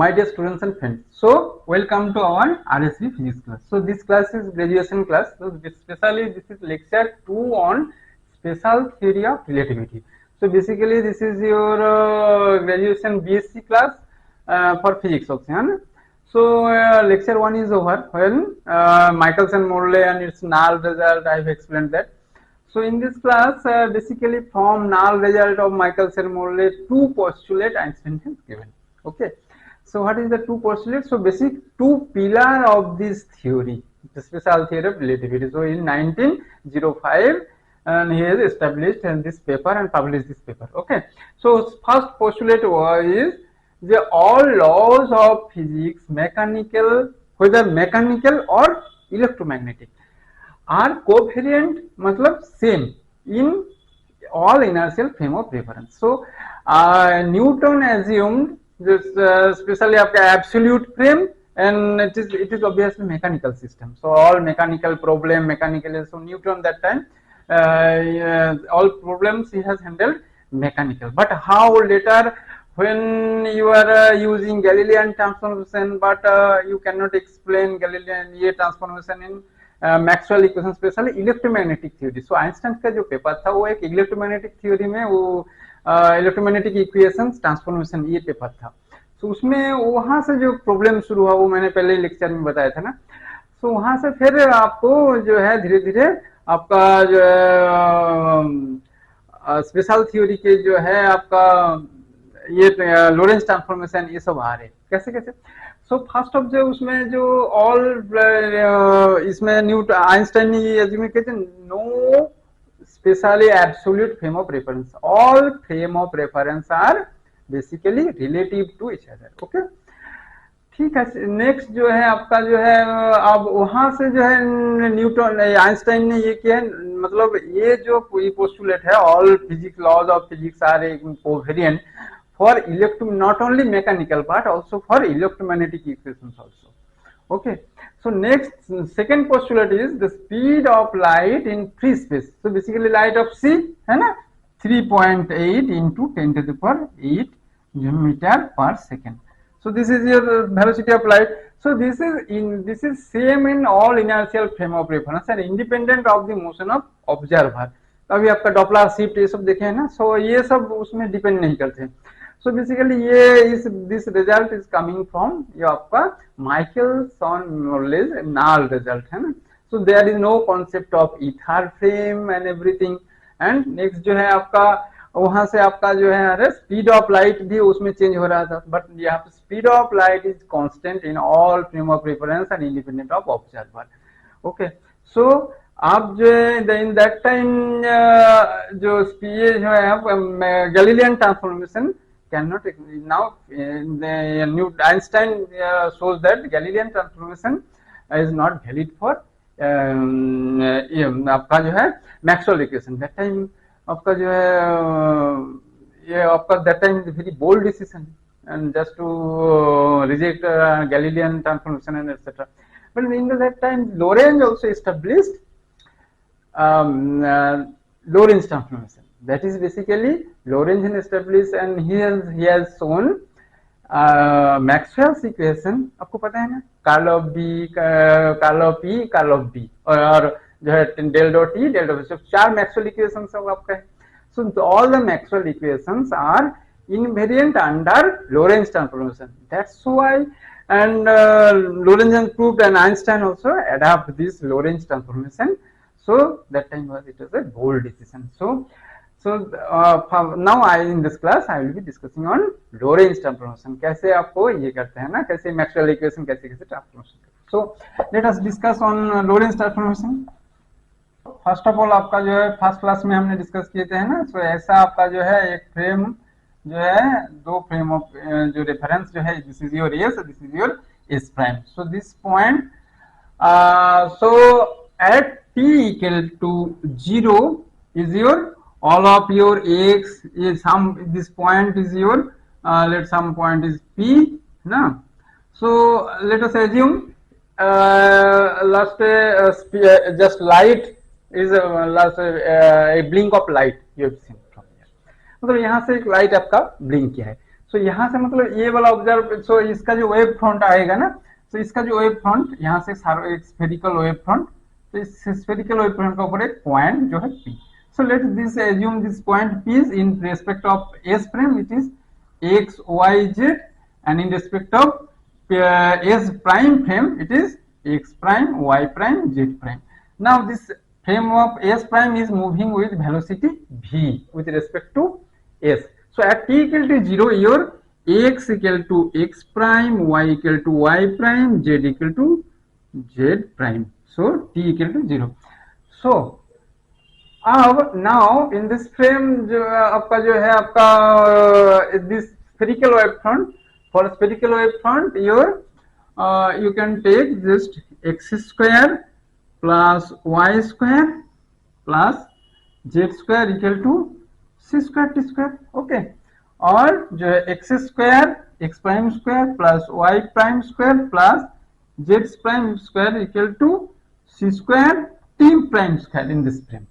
My dear students and friends, so welcome to our RSV physics class. So this class is graduation class. So especially this is lecture 2 on special theory of relativity. So basically this is your graduation BSc class for physics also. Huh? So lecture 1 is over when Michelson-Morley and its null result I have explained that. So in this class, basically from null result of Michelson-Morley, two postulate Einstein has given. Okay. So what is the two postulates? So basic two pillar of this theory, the special theory of relativity. So in 1905, and he has established this paper and published this paper. Okay. So first postulate is the all laws of physics, mechanical, whether mechanical or electromagnetic, are covariant मतलब same in all inertial frame of reference. So Newton assumed this especially आपका absolute frame, and it is obviously mechanical system. So all mechanical problem mechanically. So Newton that time all problems he has handled mechanical. But how later when you are using Galilean transformation, but you cannot explain Galilean transformation in Maxwell equation specially electromagnetic theory. So Einstein का जो paper था वो एक electromagnetic theory में वो electromagnetic equations transformation ये paper था. सो उसमें वहां से जो प्रॉब्लम शुरू हुआ वो मैंने पहले लेक्चर में बताया था ना. सो वहां से फिर आपको जो है धीरे धीरे आपका जो स्पेशल थ्योरी के जो है आपका ये लोरेंस ट्रांसफॉर्मेशन ये सब आ रहे. कैसे कैसे? सो फर्स्ट ऑफ जो उसमें जो ऑल इसमें न्यूटन आइंस्टाइन ने ये एज्यूम किया no specially absolute frame of reference, all frame of reference are basically relative to each other. Okay ठीक है. नेक्स्ट जो है आपका जो है अब वहां से जो है न्यूटन आइंस्टाइन ने ये किया मतलब ये जो पोस्टुलेट है all physics laws of physics are covariant for not only mechanical but also for electromagnetic equations also. Okay. So next second postulate is the speed of light in free space. So basically light of c है ना 3.8 into 10 to the power 8 meter per second. So this is your velocity of light. So this is same in all inertial frame of reference and independent of the motion of observer. अभी आपका Doppler shift ये सब देखे हैं ना. सो ये सब उसमें डिपेंड नहीं करते. सो बेसिकली ये this result is coming from ये आपका माइकलसन-मोर्लेज नल रिजल्ट है ना. So there is no concept of ether frame and everything. And next जो है आपका वहां से आपका जो है अरे स्पीड ऑफ लाइट भी उसमें चेंज हो रहा था, बट यहाँ पे speed of light is constant in all frame of reference and independent of observer. Okay. So आप जो है इन दैट टाइम जो स्पीड जो है Galilean transformation cannot now new Einstein shows that Galilean transformation is not valid for आपका जो है Maxwell equation. That time आपका जो है ये आपका that time very bold decision and just to reject Galilean transformation and etc. But in that time Lorentz also established Lorentz transformation. That is basically Lorentz established and he has shown Maxwell's equation. आपको पता है ना curl of B curl of P curl of B और जो है del dot E del dot. चार Maxwell equations सब आपका है. So all the Maxwell equations are invariant under Lorentz transformation. That's why and Lorentz proved and Einstein also adapt this Lorentz transformation. So that time it was a bold decision. So now in this class I will be discussing on Lorentz transformation. कैसे आपको ये करते हैं ना कैसे Maxwell equation कैसे कैसे transformation. So let us discuss on Lorentz transformation. First of all आपका जो है फर्स्ट क्लास में हमने डिस्कस किए थे ना. सो ऐसा आपका जो है एक फ्रेम जो है दो फ्रेम ऑफ जो रेफरेंस जो है this is your S this is your S prime. So this point so at t equal to 0 is your all of your x is some this point is your let some point is p na. So let us assume last just light is last a blink of light you have seen from here. मतलब यहाँ से एक light आपका blink किया है. सो यहाँ से मतलब ये वाला ऑब्जर्व, सो इसका जो वेव फ्रंट आएगा ना, तो इसका जो वेव फ्रंट यहाँ से एक स्फेरिकल वेव फ्रंट, तो इस स्फेरिकल वेव फ्रंट के ऊपर एक पॉइंट जो है P. So let this assume this point P is in respect of S frame, it is x, y, z, and in respect of S prime frame, it is x prime, y prime, z prime. Now this frame of S prime is moving with velocity v with respect to S. So at t equal to 0, your x equal to x prime, y equal to y prime, z equal to z prime. So t equal to 0. So अब now in this frame जो आपका जो है आपका this spherical wave front, for spherical wave front your you can take just x square plus y square plus z square equal to c square t square. Okay, और जो है x square x prime square plus y prime square plus z prime square equal to c square t prime square in this frame.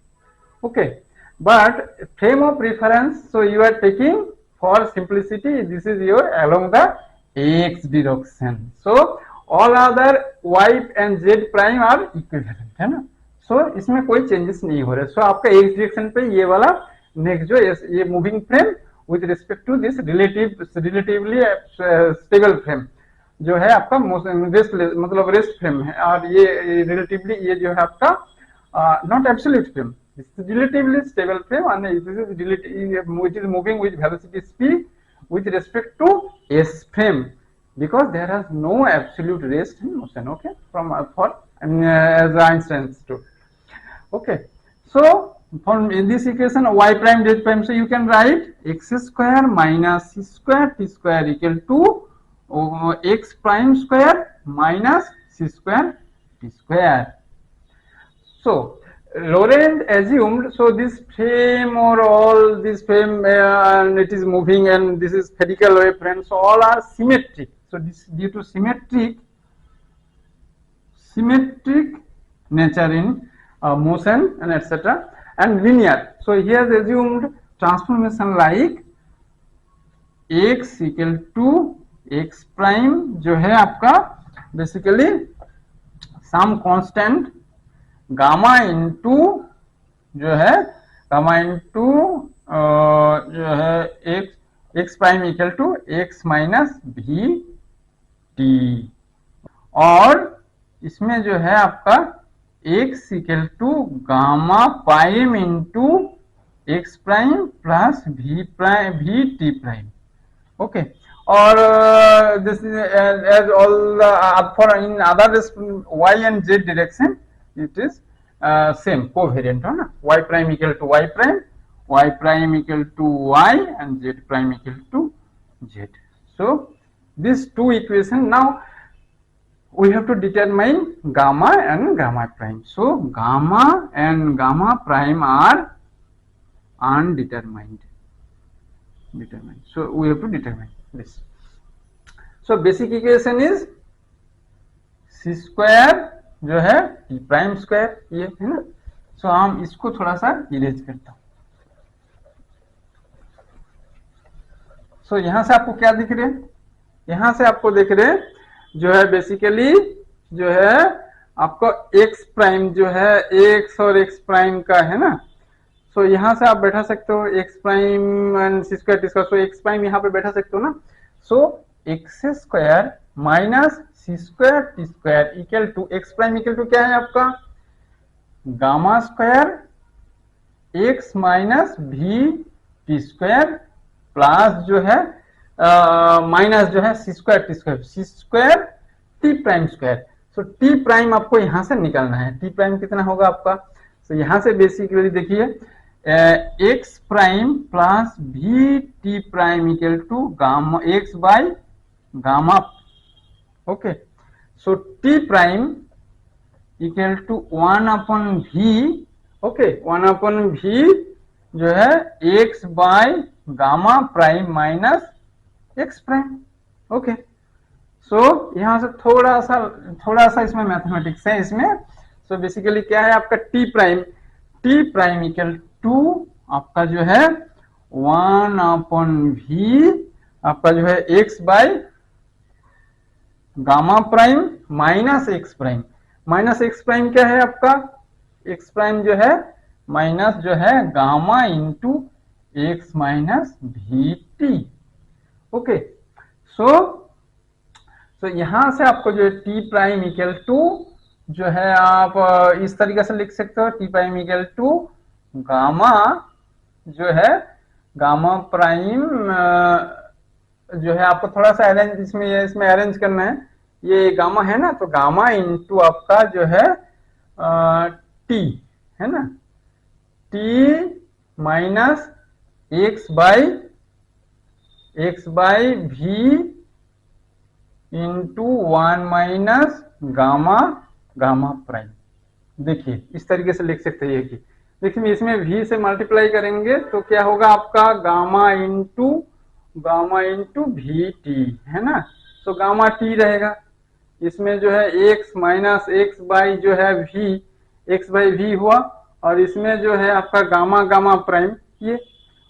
Okay, but frame of reference, so you are taking for simplicity, this is your along the x direction, so all other y and z prime are equivalent, है ना. so इसमें कोई changes नहीं हो रहे. so आपका x direction पे ये वाला नेक्स्ट जो ये moving frame with respect to this relatively stable frame जो है आपका रेस्ट, मतलब रेस्ट फ्रेम है, और ये रिलेटिवली ये जो है आपका not absolute frame, this is relatively stable frame, and this is relative which is moving with velocity p with respect to S frame, because there is no absolute rest in motion. Okay, from for as Einstein's too. Okay, so from in this equation y prime z prime, so you can write x square minus c square t square equal to x prime square minus c square t square. So Lorentz assumed, so this frame or all this frame and it is moving and this is spherical wave frame, so all are symmetric. So this due to symmetric nature in motion and etc. and linear. So he has assumed transformation like x equal to x prime जो है आपका basically some constant gamma into जो है gamma into जो है x prime equal to x minus v t, और इसमें जो है आपका x equal to gamma prime into x prime plus v t prime. Okay, और this as all for in other y and z direction it is same covariant है ना, y prime equal to y prime equal to y and z prime equal to z. So these two equation, now we have to determine gamma and gamma prime. So gamma and gamma prime are undetermined. So we have to determine this. So basic equation is c square जो है T prime square, ये है ना. सो हम इसको थोड़ा सा erase करता हूं. सो यहां से आपको क्या दिख रहे हैं, यहां से आपको दिख रहे हैं जो है बेसिकली जो है आपको एक्स प्राइम जो है एक्स और एक्स प्राइम का है ना. सो यहां से आप बैठा सकते हो x prime and c square t square, so x prime यहां पे बैठा सकते हो ना. So x square minus c square t square equal to x prime equal to क्या है आपका gamma square x minus v t square plus जो है माइनस जो है c square t prime square. So t prime आपको यहां से निकालना है. टी प्राइम कितना होगा आपका, तो यहां से बेसिकली देखिए x prime plus v t prime equal to gamma x by gamma. Okay, so t prime equal to 1 upon v. Okay, 1 upon v जो है x by gamma prime minus x prime. Okay, so यहां से थोड़ा सा इसमें mathematics है इसमें. So basically क्या है आपका टी प्राइम इक्वल टू आपका जो है 1 अपॉन भी आपका जो है x by gamma prime minus x prime. Minus x prime क्या है आपका, एक्स प्राइम जो है माइनस जो है gamma into x minus v t. Okay, so यहां से आपको जो है टी प्राइम इक्वल टू जो है आप इस तरीके से लिख सकते हो, t prime equal to gamma जो है गामा प्राइम जो है आपको थोड़ा सा अरेंज इसमें अरेंज करना है। ये गामा है ना, तो गामा इंटू आपका जो है टी है ना, t minus x by v into 1 minus gamma gamma prime. देखिए इस तरीके से लिख सकते हैं कि देखिए इसमें v से मल्टीप्लाई करेंगे तो क्या होगा आपका गामा इंटू वी टी है ना, तो गामा टी रहेगा। इसमें जो है x माइनस एक्स बाई जो है v, एक्स बाई वी हुआ, और इसमें जो है आपका गामा गामा प्राइम ये।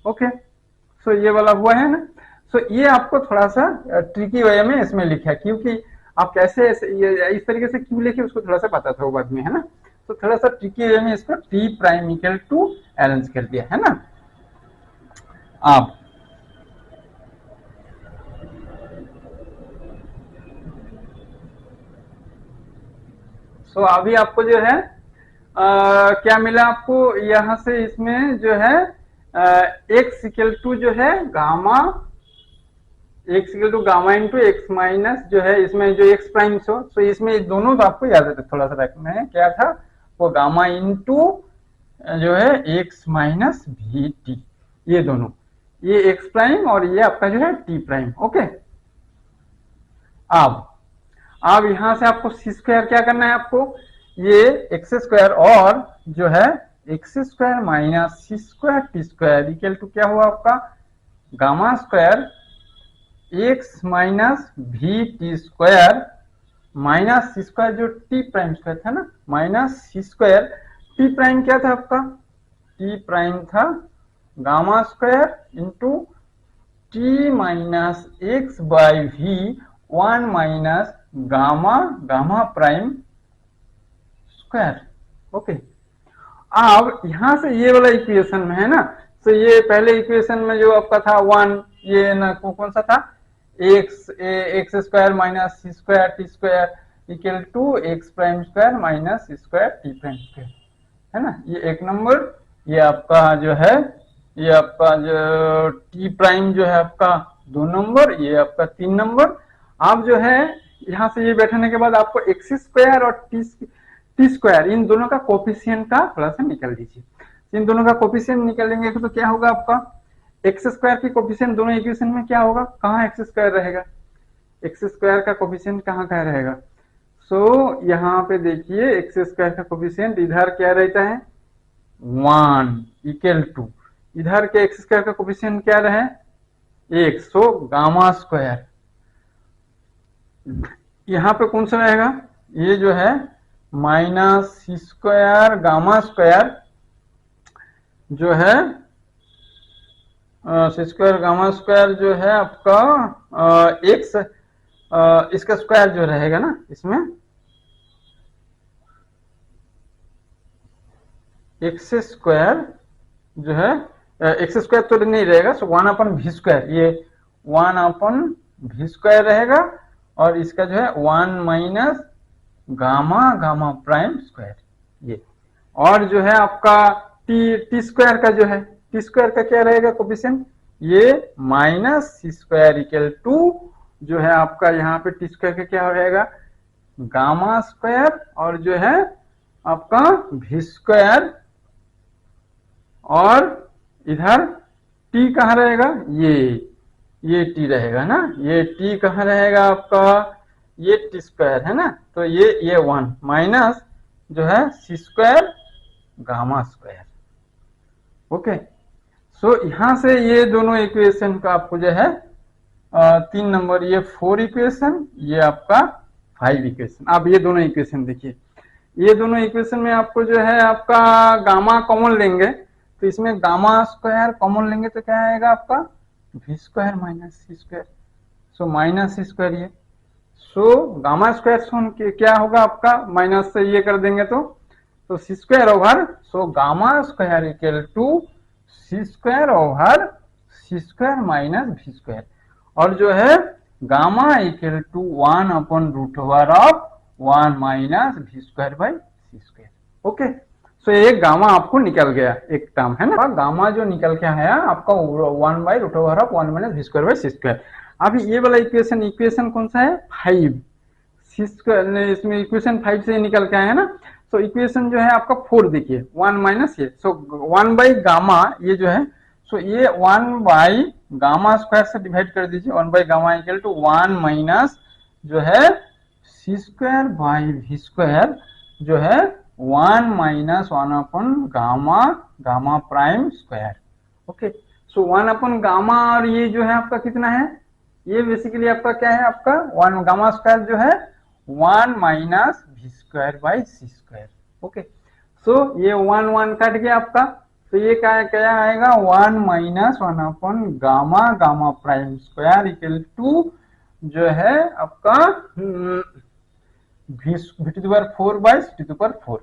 ओके, सो ये वाला हुआ है ना। सो ये आपको थोड़ा सा ट्रिकी वे में इसमें लिखा है, क्योंकि आप कैसे ये इस तरीके से क्यों लिखे उसको थोड़ा सा पता था बाद में, है ना। तो थोड़ा सा ट्रिकी वे में इसको t prime equal to arrange कर दिया है ना। आप अभी आपको जो है क्या मिला आपको यहाँ से, इसमें जो है एक्स इक्वल टू जो है gamma, x equal to gamma into x minus जो है इसमें जो एक्स प्राइम सो इसमें दोनों तो आपको याद है, थोड़ा सा रखना है क्या था वो, गामा इंटू जो है एक्स माइनस वी टी, ये दोनों, ये एक्स प्राइम और ये आपका जो है टी प्राइम। ओके, अब यहां से आपको सी स्क्वायर क्या करना है आपको, ये एक्स स्क्वायर और जो है x square minus c square t square equal to क्या हुआ आपका gamma square x minus v t square minus c square जो टी प्राइम स्क्वायर था ना, minus c square t prime क्या था आपका, टी प्राइम था gamma square into t minus x by v 1 minus gamma gamma prime square. Okay, अब यहां से ये वाला इक्वेशन में है ना, तो ये पहले इक्वेशन में जो आपका था 1, ये ना कौन सा था, x square minus c square t square equal to x prime square minus c square t prime square, है ना, ये एक नंबर। ये आपका जो है ये आपका जो टी प्राइम जो है आपका 2 नंबर, ये आपका 3 नंबर। आप जो है यहाँ से ये बैठने के बाद आपको एक्स स्क्वायर और टी स्क्वायर इन दोनों का कोफिशिएंट का थोड़ा सा निकाल दीजिए। इन दोनों का कोफिशिएंट निकालेंगे तो क्या होगा आपका एक्स स्क्वायर की कोफिशिएंट दोनों इक्वेशन में क्या होगा, कहाँ एक्स स्क्वायर रहेगा, एक्स स्क्वायर का कोफिशिएंट कहाँ का रहेगा। यहाँ पे देखिए एक्स स्क्वायर का कोफिशिएंट इधर क्या रहता है 1 इक्वल टू, इधर के एक्स स्क्वायर का कोफिशिएंट क्या रहे 1, सो गामा स्क्वायर यहाँ पे कौन सा रहेगा, ये जो है minus c square gamma square जो है सी स्क्वायर गामा स्क्वायर जो है आपका एक्स इसका स्क्वायर जो रहेगा ना, इसमें एक्स स्क्वायर जो है एक्स स्क्वायर तो नहीं रहेगा, सो 1 अपन वी स्क्वायर, ये 1 अपन वी स्क्वायर रहेगा, और इसका जो है 1 minus gamma gamma prime square ये, और जो है आपका टी स्क्वायर का जो है टी स्क्वायर का क्या रहेगा कोफिशिएंट, ये minus c square equal to जो है आपका यहाँ पे टी स्क्वायर का क्या रहेगा गामा स्क्वायर, और जो है आपका वी स्क्वायर, और इधर टी कहाँ रहेगा, ये टी रहेगा ना, ये टी कहाँ रहेगा आपका, ये टी स्क्वायर है ना, तो ये 1 माइनस जो है c square gamma square. Okay, so यहां से ये दोनों इक्वेशन का आपको जो है 3 नंबर, ये 4 इक्वेशन, ये आपका 5 इक्वेशन। अब ये दोनों इक्वेशन देखिए, ये दोनों इक्वेशन में आपको जो है आपका गामा कॉमन लेंगे, तो इसमें गामा स्क्वायर कॉमन लेंगे तो क्या आएगा आपका v square minus c square, so minus c square ये, सो गामा स्क्वायर सुन के क्या होगा आपका, माइनस से ये कर देंगे तो c square over, so gamma square equal to c square over c square minus v square, और जो है gamma equal to 1 upon root over of 1 minus v square by c square. Okay, so एक gamma आपको निकल गया, एक term है ना, गामा जो निकल के आया आपका 1 by root over of 1 minus v square by c square. अभी ये वाला इक्वेशन कौन सा है, 5, सी स्क्वायर, इसमें इक्वेशन 5 से निकल के आया है ना, सो इक्वेशन जो है आपका 4 देखिए, 1 माइनस ये, सो 1 बाई गामा ये जो है, सो ये 1 बाई गामा स्क्वायर से डिवाइड कर दीजिए, 1 by gamma equal to 1 minus जो है c square by v square जो है 1 minus 1 upon gamma, gamma prime square. Okay, so 1 upon gamma, और ये जो है आपका कितना है, ये बेसिकली आपका क्या है, आपका 1 गामा स्क्वायर जो है 1 minus v square by c square. Okay, so ये 1 1 कट गया आपका, तो ये क्या आएगा, 1 minus 1 upon gamma, gamma prime square equal to जो है आपका v to the power 4 by c to the power 4,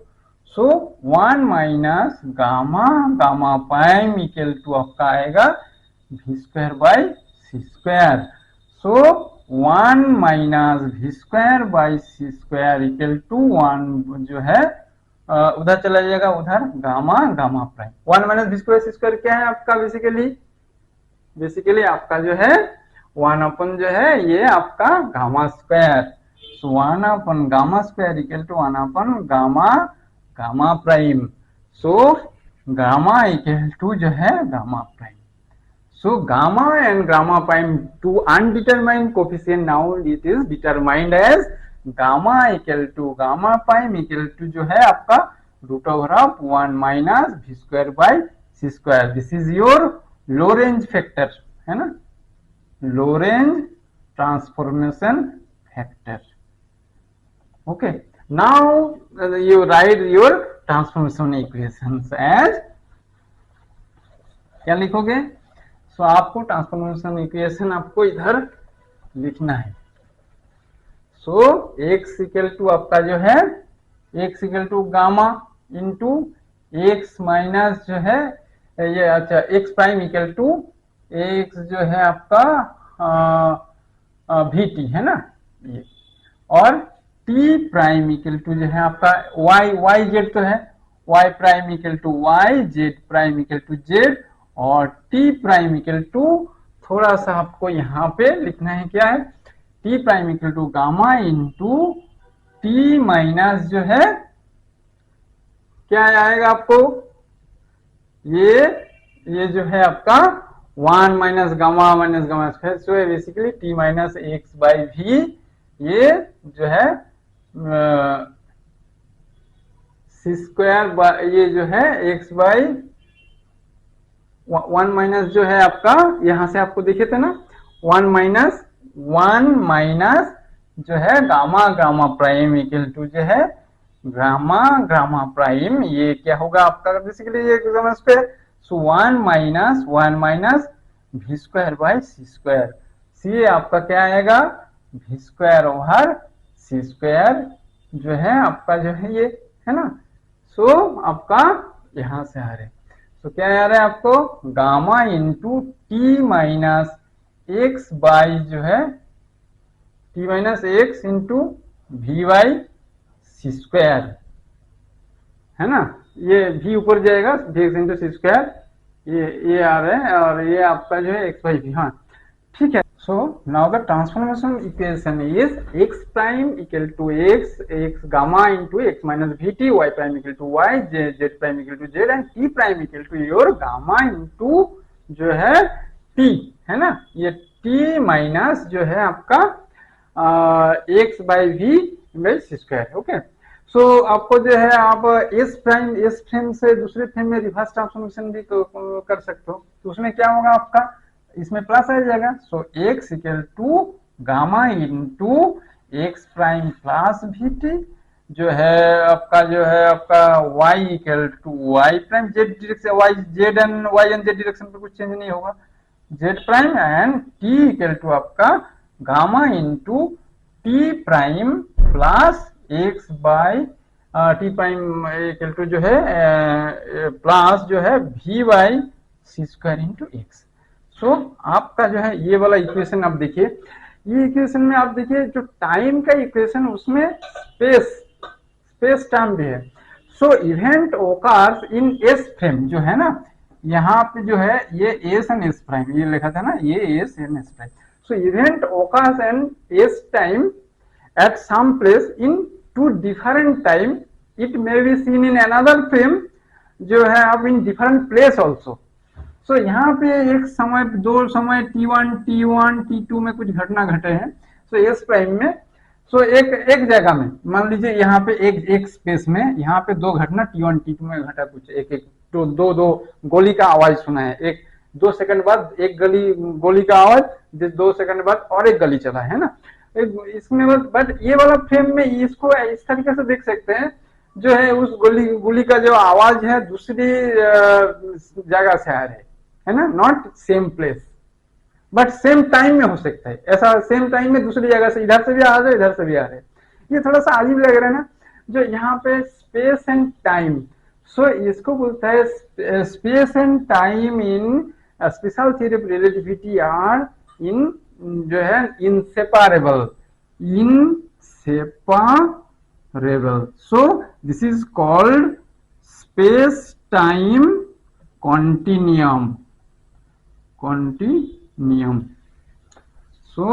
so 1 minus gamma, gamma prime equal to आपका आएगा v square by c square, so 1 minus v square by c square equal to 1 जो है उधर चला जाएगा, उधर gamma, gamma prime, 1 minus v square c square क्या है आपका, बेसिकली आपका जो है 1 अपन जो है ये आपका gamma square, so 1 upon gamma square equal to 1 upon gamma, gamma prime, so gamma equal to जो है gamma prime, so gamma and gamma prime two undetermined coefficient, now it is determined as gamma equal to gamma prime equal to जो है आपका root over of 1 minus v square by c square, this is your Lorentz factor है ना, Lorentz transformation factor। okay, now you write your transformation equations as, क्या लिखोगे, सो आपको transformation equation आपको इधर लिखना है, सो x इक्वल टू आपका जो है x equal to gamma into x minus जो है ये, अच्छा x prime equal to x जो है आपका वी टी है ना ये, और t प्राइम इक्वल टू जो है आपका y जेड तो है, y prime equal to y, z prime equal to z, और t प्राइम इक्वल टू थोड़ा सा आपको यहाँ पे लिखना है, क्या है, t prime equal to gamma into t minus जो है क्या आएगा आपको, ये जो है आपका 1 minus gamma square, so basically t minus x by v, ये जो है सी स्क्वायर, ये जो है x बाई 1 माइनस जो है आपका, यहां से आपको देखे थे ना 1 माइनस जो है gamma, gamma prime equal to जो है गामा, गामा प्राइम, ये क्या होगा आपका बेसिकली ये gamma square, so 1 minus v square by c square, c आपका क्या आएगा v square over c square जो है आपका जो है ये है ना, सो आपका यहां से आ रहे, तो क्या आ रहा है आपको gamma into t minus x by जो है t minus x into v by c square है ना, ये v ऊपर जाएगा v x into c square, ये आ रहा है, और ये आपका जो है एक्स बाई वी, हाँ ठीक है। So now the transformation equation is x prime equal to x gamma into x minus v t, y prime equal to y, z prime equal to z, and t prime equal to your gamma into जो है t है ना, ये t minus जो है आपका x by v by c square. Okay, so आपको जो है आप एस फ्रेम से दूसरे फ्रेम में रिवर्स ट्रांसफॉर्मेशन भी कर सकते हो, तो उसमें क्या होगा आपका, इसमें प्लस आ जाएगा, so x equal to gamma into x prime plus v t जो है आपका y equal to y prime, z direction, y z and y and z direction पे कुछ चेंज नहीं होगा, z prime and t equal to आपका gamma into t prime plus x by t prime equal to जो है plus जो है v by c square into x. So आपका जो है ये वाला इक्वेशन आप देखिए, ये इक्वेशन में आप देखिए जो टाइम का इक्वेशन उसमें स्पेस टाइम भी है। सो इवेंट ओकर्स इन एस फ्रेम जो है ना, यहाँ पे जो है ये एस एंड एस प्राइम ये लिखा था ना, ये S and S prime. So event occurs and S time at some place in two different time, it may be seen in another frame जो है अब in different place also। so यहाँ पे एक समय दो समय t1 t2 में कुछ घटना घटे हैं। so s प्राइम में एक जगह में मान लीजिए यहाँ पे एक स्पेस में यहाँ पे दो घटना t1 t2 में घटा, कुछ एक दो गोली का आवाज सुना है, एक 2 सेकंड बाद एक गोली का आवाज, 2 सेकंड बाद और एक गली चला है ना इसमें। बट ये वाला फ्रेम में इसको इस तरीके से देख सकते हैं जो है उस गोली का जो आवाज है दूसरी जगह से आ रहे है ना, not same place but same time में हो सकता है ऐसा, सेम टाइम में दूसरी जगह से इधर से भी आ रहे इधर से भी आ रहे। ये थोड़ा सा अजीब लग रहा है ना जो यहाँ पे स्पेस एंड टाइम। सो इसको बोलता है space and time in special theory of relativity are in जो है inseparable। So this is called space time continuum। So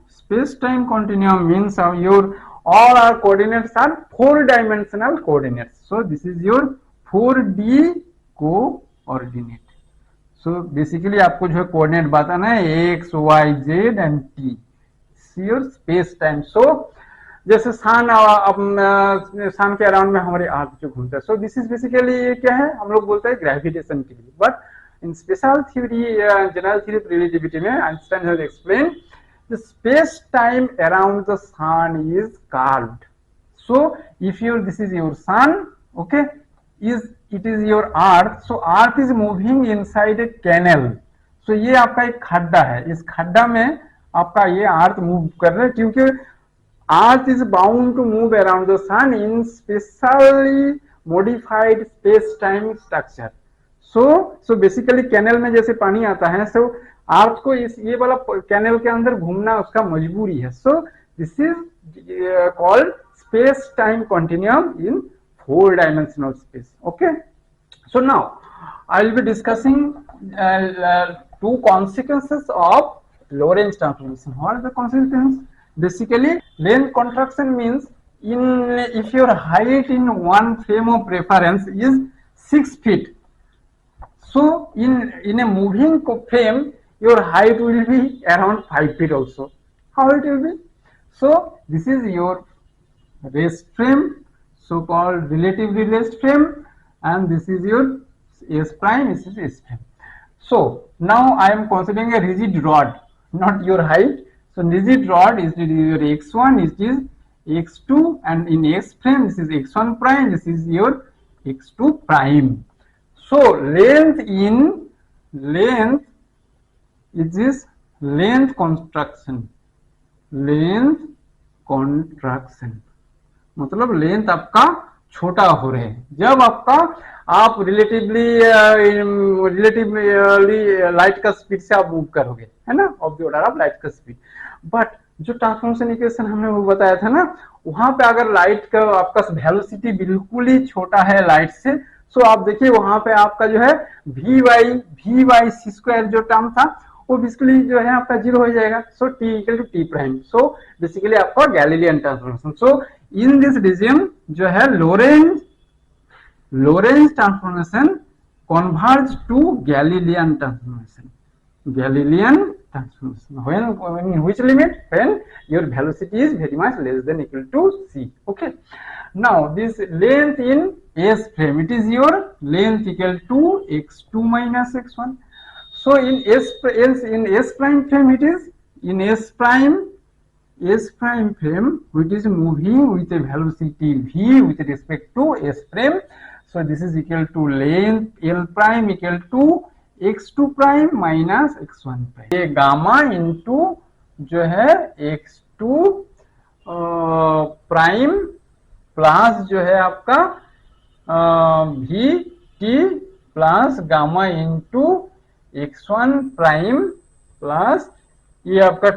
space time continuum means your all our coordinates are 4-dimensional coordinates। so this is your 4D coordinate। So basically आपको जो है coordinate बताना है x y z and t, your space time. So जैसे sun के around में हमारे अर्थ जो घूमता है, सो दिस इज बेसिकली क्या है हम लोग बोलते हैं ग्रेविटेशन के लिए। But in special theory general theory of relativity में Einstein has explain the space time around the sun is curved. So if your this is your sun, okay, it is your earth, so earth is moving inside a canal। so ये आपका एक खड्डा है, इस खड्डा में आपका ये अर्थ मूव कर रहा है क्योंकि earth is bound to move around the sun in specially modified space time structure. So basically canal में जैसे पानी आता है, सो अर्थ को इस ये वाला कैनल के अंदर घूमना उसका मजबूरी है। सो this is called space time continuum in 4-dimensional space। okay, so now I will be discussing two consequences of Lorentz transformation। what are the consequences? Basically length contraction means if your height in one frame of reference is 6 feet, so in a moving frame your height will be around 5 feet also। how it will be? so this is your rest frame, so called relatively raised frame, and this is your S prime, this is S prime। so now I am considering a rigid rod, not your height। so rigid rod is your x1, it is x2, and in S frame this is x1 prime, this is your x2 prime। so length it is length contraction मतलब length आपका छोटा हो रहे हैं जब आप relatively light का speed से आप मूव करोगे, है ना, of the order of light का स्पीड। बट जो ट्रांसफॉर्मेशन इक्वेशन हमने वो बताया था ना, वहां पे अगर लाइट का आपका वेलोसिटी बिल्कुल ही छोटा है लाइट से, सो आप देखिए वहां पे आपका जो है वी बाई सी स्क्वायर जो टर्म था वो बेसिकली जो है आपका 0 हो जाएगा। So t equal to t prime. So basically आपका Galilean transformation. So in this region जो है Lorentz transformation converge to Galilean transformation. when in which limit? when your velocity is very much less than equal to c। okay, now this length in S frame, it is your length equal to x2 minus x1। so in S prime frame, it is in S prime frame which is moving with a velocity v with respect to S frame। so this is equal to length L prime equal to x2 prime minus x1 prime, ये gamma into जो है x2 prime plus जो है आपका we T plus gamma into x1 prime plus ये आपका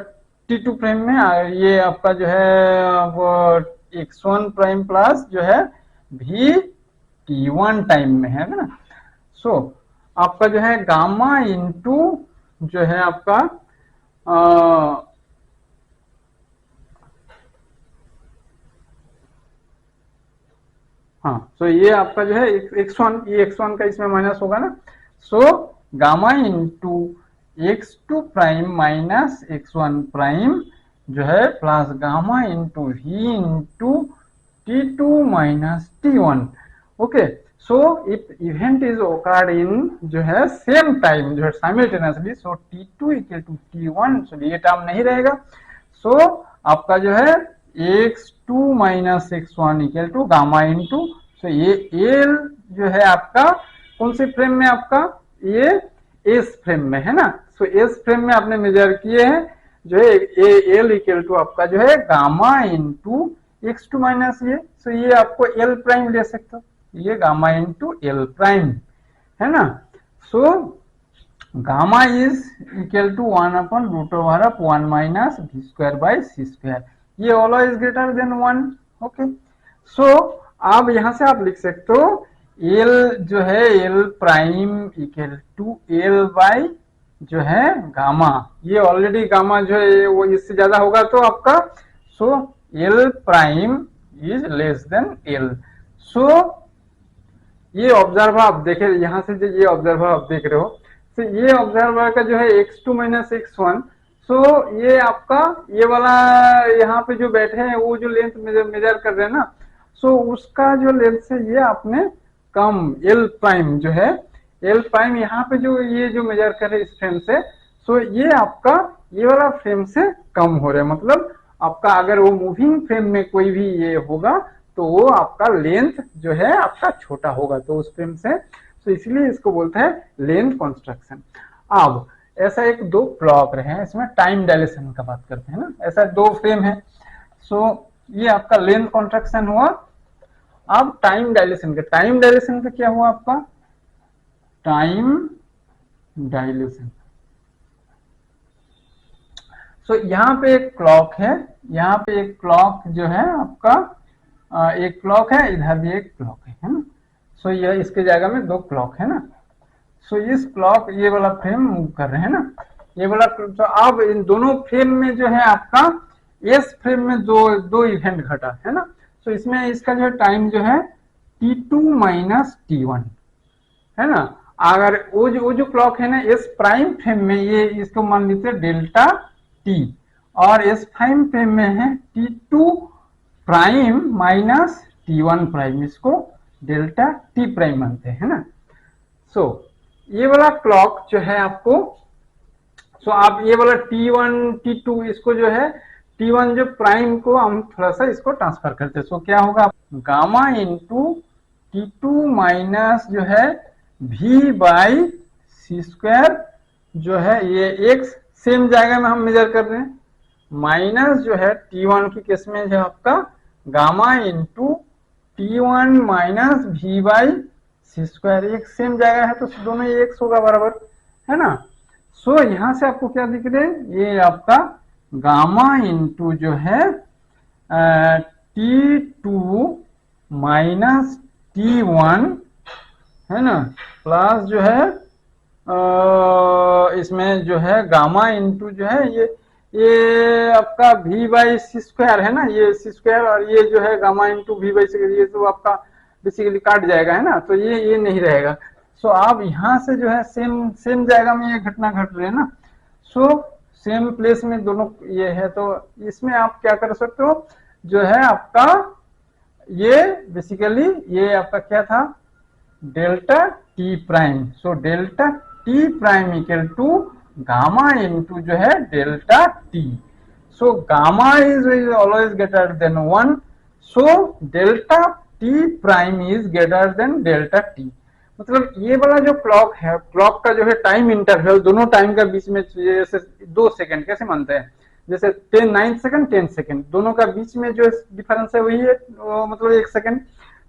t2 prime में, ये आपका जो है वो x1 प्राइम प्लस जो है वी t1 टाइम में है ना। सो आपका जो है गामा इंटू जो है आपका हाँ, सो ये आपका जो है x1, ये x1 का इसमें माइनस होगा ना। So gamma into x2 prime minus x1 prime जो है plus gamma into v into t2 minus t1। Okay, so if event is occurred in जो है सेम टाइम जो है simultaneously, so t2 equal to t1, so ये term नहीं रहेगा। So आपका जो है x2 minus x1 equal to gamma into, so ये एल जो है आपका कौन से फ्रेम में, आपका ये एस फ्रेम में है ना। सो एस फ्रेम में आपने मेजर किए हैं जो है एल इक्वल टू आपका जो है गामा इंटू x2 माइनस ये, सो ये आपको एल प्राइम ले सकते हो, ये गामा इंटू एल प्राइम है ना। So gamma is equal to 1 upon root over of 1 minus v square by c square, ये always greater than 1। Okay, so अब यहां से आप लिख सकते हो एल जो है L prime equal to L by जो है गामा, ये ऑलरेडी गामा जो है वो इससे ज्यादा होगा तो आपका, so L prime is less than L. So ये ऑब्जर्वर आप देखे, यहां से जो ये ऑब्जर्वर आप देख रहे हो, तो ये ऑब्जर्वर का जो है x2 माइनस x1, सो ये आपका ये वाला यहाँ पे जो बैठे हैं वो जो लेंथ मेजर कर रहे हैं ना, सो उसका जो लेंथ से ये आपने कम एल प्राइम जो है एल प्राइम यहाँ पे जो ये जो मेजर कर रहे हैं इस फ्रेम से, सो ये आपका ये वाला फ्रेम से कम हो रहा है। मतलब आपका अगर वो मूविंग फ्रेम में कोई भी ये होगा तो वो आपका लेंथ जो है आपका छोटा होगा तो उस फ्रेम से, तो इसलिए इसको बोलते हैं लेंथ कंस्ट्रक्शन। अब ऐसा एक दो क्लॉक रहे हैं, इसमें टाइम डायलेशन का बात करते हैं ना, ऐसा दो फ्रेम है, सो ये आपका लेंथ कंस्ट्रक्शन हुआ। अब टाइम डायलेशन का क्या हुआ आपका, टाइम डायलेशन। सो यहाँ पे एक क्लॉक है, यहाँ पे एक क्लॉक जो है आपका एक क्लॉक है, इधर भी एक क्लॉक है ना। सो यह इसके जगह में दो क्लॉक है ना। सो इस क्लॉक ये वाला फ्रेम मूव कर रहे हैं ना, ये वाला। तो अब इन दोनों फ्रेम में जो है आपका इस फ्रेम में दो इवेंट घटा है ना। सो इसमें इसका जो है टाइम जो है t2 माइनस t1 है ना। अगर वो जो क्लॉक है ना इस प्राइम फ्रेम में, ये इसको मान लीजिए डेल्टा t, और इस प्राइम फ्रेम में है t2 prime minus t1 prime, इसको डेल्टा t प्राइम मानते हैं ना। सो ये वाला क्लॉक जो है आपको, सो आप ये वाला t1 t2 इसको जो है t1 जो प्राइम को हम थोड़ा सा इसको ट्रांसफर करते हैं। सो क्या होगा, गामा इंटू t2 माइनस जो है v बाई सी स्क्वायर जो है ये x सेम जगह में हम मेजर कर रहे हैं, माइनस जो है t1 की केस में जो आपका गामा इंटू t1 माइनस v बाई सी स्क्वायर, एक सेम जगह है तो दोनों x होगा बराबर है ना। सो यहां से आपको क्या दिख रहे हैं, ये आपका गामा इंटू जो है t2 माइनस t1 है ना, प्लस जो है इसमें जो है गामा इंटू जो है ये आपका v बाई सी स्क्वायर है ना, ये सी स्क्वायर और ये जो है गामा इंटू v बाई सी, ये तो आपका बेसिकली काट जाएगा है ना, तो ये नहीं रहेगा। सो आप यहाँ से जो है सेम जगह में ये घटना घट रही है ना, सो सेम प्लेस में दोनों ये है, तो इसमें आप क्या कर सकते हो, जो है आपका ये बेसिकली ये आपका क्या था, delta t prime. So delta t prime equal to gamma into जो है delta t. So gamma is always greater than 1, so delta t prime is greater than delta t. मतलब ये वाला जो क्लॉक है, क्लॉक का जो है टाइम इंटरवल दोनों टाइम का बीच में, जैसे 2 सेकंड कैसे मानते हैं, जैसे 9 सेकंड 10 सेकंड दोनों का बीच में जो डिफरेंस है वही है मतलब 1 सेकंड।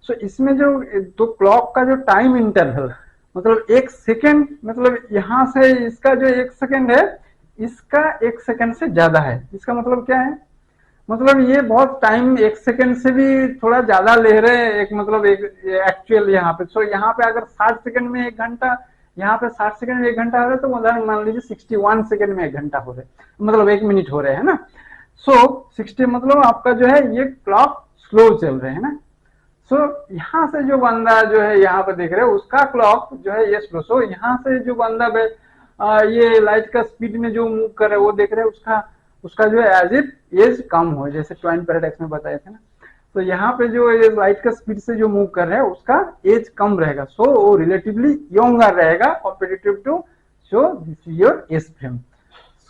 सो इसमें जो तो क्लॉक का जो टाइम इंटरवल मतलब 1 सेकंड, मतलब यहाँ से इसका जो 1 सेकंड है इसका 1 सेकंड से ज्यादा है। इसका मतलब क्या है, मतलब ये बहुत टाइम 1 सेकंड से भी थोड़ा ज्यादा ले रहे हैं एक, मतलब एक एक्चुअल यहाँ पे। सो यहाँ पे अगर 60 सेकंड में 1 घंटा, यहाँ पे 60 सेकंड में 1 घंटा हो रहा है, तो उदाहरण मान लीजिए 61 सेकंड में 1 घंटा हो रहे, मतलब 1 मिनट हो रहे है ना। सो 60 मतलब आपका जो है ये क्लॉक स्लो चल रहे है ना। सो यहाँ से जो बंदा जो है यहाँ पे देख रहे हो उसका क्लॉक जो है ये स्लो। सो यहाँ से जो बंदा ये लाइट का स्पीड में जो मूव कर रहे हैं वो देख रहे हैं उसका उसका जो है एज इफ एज कम हो, जैसे ट्वाइन पैराडॉक्स में बताए थे ना। तो यहाँ पे जो ये लाइट का स्पीड से जो मूव कर रहे हैं उसका एज कम रहेगा, सो वो रिलेटिवली यंगर रहेगा competitive to so this is your age frame.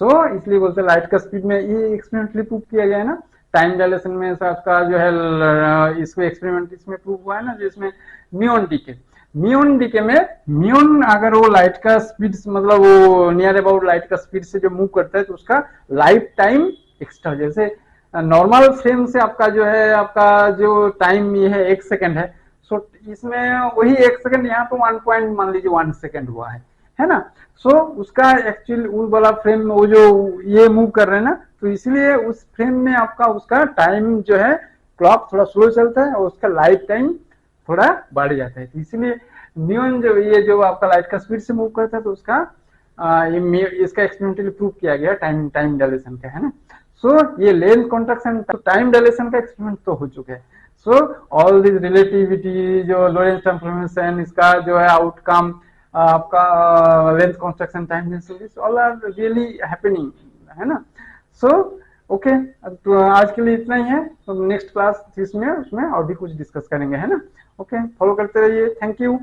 So इसलिए बोलते हैं लाइट का स्पीड में, ये एक्सपेरिमेंटली प्रूव किया गया है ना। टाइम डायलेशन में आपका जो है इसको एक्सपेरिमेंट इसमें प्रूव हुआ है ना, जिसमें म्यून डीके, म्यून डीके में म्यून अगर वो लाइट का स्पीड मतलब वो नियर अबाउट लाइट का स्पीड से जो मूव करता है तो उसका लाइफ टाइम एक्स्ट्रा, जैसे नॉर्मल फ्रेम से आपका जो है आपका जो टाइम ये है 1 सेकंड है। सो इसमें वही 1 सेकंड यहाँ पे 1 पॉइंट मान लीजिए 1 सेकंड हुआ है ना। सो उसका एक्चुअल वो वाला फ्रेम वो जो ये मूव कर रहे हैं ना, तो इसलिए उस फ्रेम में आपका उसका टाइम जो है क्लॉक थोड़ा स्लो चलता है और उसका लाइफ टाइम थोड़ा बढ़ जाता है। तो इसलिए न्यून जो ये जो आपका लाइट का स्पीड से मूव करता है तो उसका ये इसका एक्सपेरिमेंटली प्रूव किया गया टाइम टाइम डायलेशन का है ना। सो ये लेंथ कॉन्ट्रैक्शन टाइम डायलेशन का एक्सपेरिमेंट तो हो चुके हैं। सो ऑल दिस रिलेटिविटी जो लोरेंट्ज ट्रांसफॉर्मेशन इसका जो है आउटकम आपका length construction time all are really happening है ना। सो ओके, तो आज के लिए इतना ही है, तो नेक्स्ट क्लास इसमें उसमें और भी कुछ डिस्कस करेंगे है ना। ओके, फॉलो करते रहिए, थैंक यू।